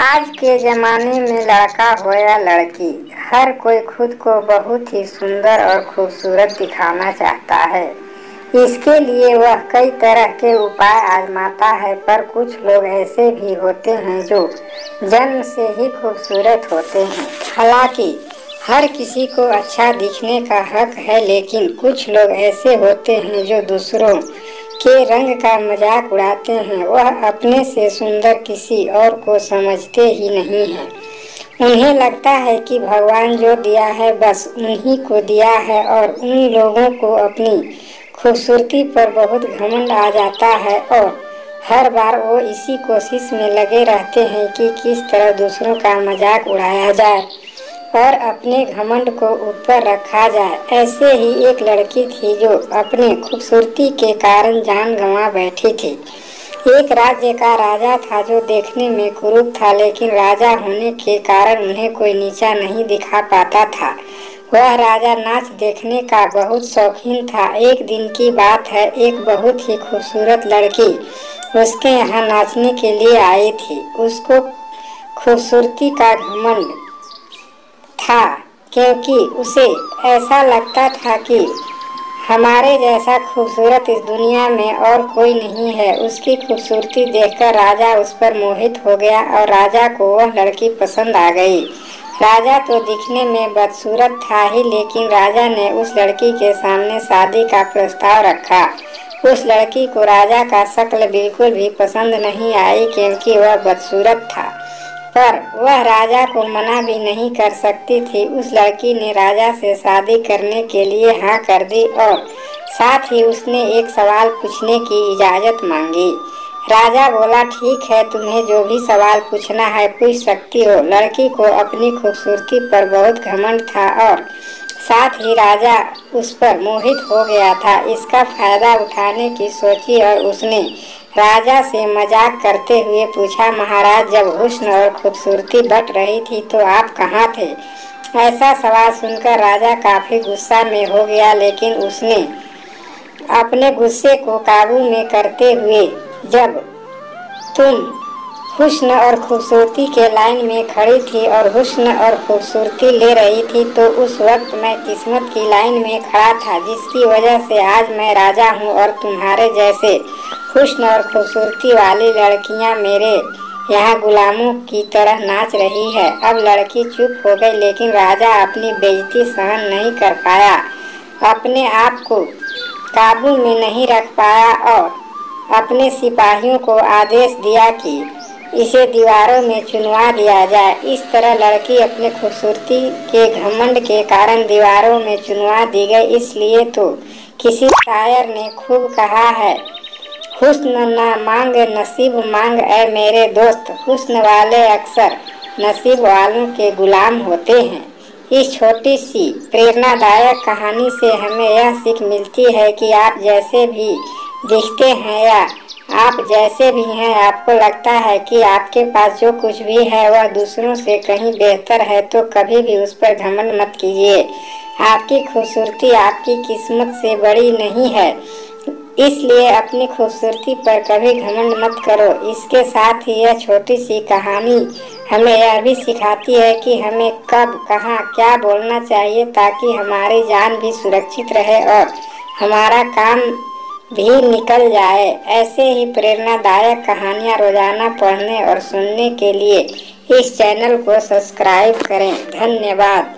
आज के ज़माने में लड़का हो या लड़की, हर कोई खुद को बहुत ही सुंदर और खूबसूरत दिखाना चाहता है। इसके लिए वह कई तरह के उपाय आजमाता है, पर कुछ लोग ऐसे भी होते हैं जो जन्म से ही खूबसूरत होते हैं। हालांकि हर किसी को अच्छा दिखने का हक है, लेकिन कुछ लोग ऐसे होते हैं जो दूसरों के रंग का मजाक उड़ाते हैं। वह अपने से सुंदर किसी और को समझते ही नहीं हैं। उन्हें लगता है कि भगवान जो दिया है बस उन्हीं को दिया है, और उन लोगों को अपनी खूबसूरती पर बहुत घमंड आ जाता है और हर बार वो इसी कोशिश में लगे रहते हैं कि किस तरह दूसरों का मजाक उड़ाया जाए और अपने घमंड को ऊपर रखा जाए। ऐसे ही एक लड़की थी जो अपने खूबसूरती के कारण जान गंवा बैठी थी। एक राज्य का राजा था जो देखने में कुरूप था, लेकिन राजा होने के कारण उन्हें कोई नीचा नहीं दिखा पाता था। वह राजा नाच देखने का बहुत शौकीन था। एक दिन की बात है, एक बहुत ही खूबसूरत लड़की उसके यहाँ नाचने के लिए आई थी। उसको खूबसूरती का घमंड था, क्योंकि उसे ऐसा लगता था कि हमारे जैसा खूबसूरत इस दुनिया में और कोई नहीं है। उसकी खूबसूरती देखकर राजा उस पर मोहित हो गया और राजा को वह लड़की पसंद आ गई। राजा तो दिखने में बदसूरत था ही, लेकिन राजा ने उस लड़की के सामने शादी का प्रस्ताव रखा। उस लड़की को राजा का शक्ल बिल्कुल भी पसंद नहीं आई, क्योंकि वह बदसूरत था, पर वह राजा को मना भी नहीं कर सकती थी। उस लड़की ने राजा से शादी करने के लिए हाँ कर दी और साथ ही उसने एक सवाल पूछने की इजाज़त मांगी। राजा बोला, ठीक है, तुम्हें जो भी सवाल पूछना है पूछ सकती हो। लड़की को अपनी खूबसूरती पर बहुत घमंड था और साथ ही राजा उस पर मोहित हो गया था। इसका फायदा उठाने की सोची और उसने राजा से मजाक करते हुए पूछा, महाराज, जब हुस्न और खूबसूरती बट रही थी तो आप कहाँ थे? ऐसा सवाल सुनकर राजा काफी गुस्सा में हो गया, लेकिन उसने अपने गुस्से को काबू में करते हुए, जब तुम हुस्न और खूबसूरती के लाइन में खड़ी थी और हुस्न और खूबसूरती ले रही थी, तो उस वक्त मैं किस्मत की लाइन में खड़ा था, जिसकी वजह से आज मैं राजा हूँ और तुम्हारे जैसे हुस्न और खूबसूरती वाली लड़कियाँ मेरे यहाँ गुलामों की तरह नाच रही है। अब लड़की चुप हो गई, लेकिन राजा अपनी बेइज्जती सहन नहीं कर पाया, अपने आप को काबू में नहीं रख पाया और अपने सिपाहियों को आदेश दिया कि इसे दीवारों में चुनवा दिया जाए। इस तरह लड़की अपने खूबसूरती के घमंड के कारण दीवारों में चुनवा दी गई। इसलिए तो किसी शायर ने खूब कहा है, हुस्न न मांग नसीब मांग ऐ मेरे दोस्त, हुस्न वाले अक्सर नसीब वालों के गुलाम होते हैं। इस छोटी सी प्रेरणादायक कहानी से हमें यह सीख मिलती है कि आप जैसे भी दिखते हैं या आप जैसे भी हैं, आपको लगता है कि आपके पास जो कुछ भी है वह दूसरों से कहीं बेहतर है, तो कभी भी उस पर घमंड मत कीजिए। आपकी खूबसूरती आपकी किस्मत से बड़ी नहीं है, इसलिए अपनी खूबसूरती पर कभी घमंड मत करो। इसके साथ ही यह छोटी सी कहानी हमें यह भी सिखाती है कि हमें कब कहाँ क्या बोलना चाहिए, ताकि हमारी जान भी सुरक्षित रहे और हमारा काम भी निकल जाए। ऐसे ही प्रेरणादायक कहानियाँ रोजाना पढ़ने और सुनने के लिए इस चैनल को सब्सक्राइब करें। धन्यवाद।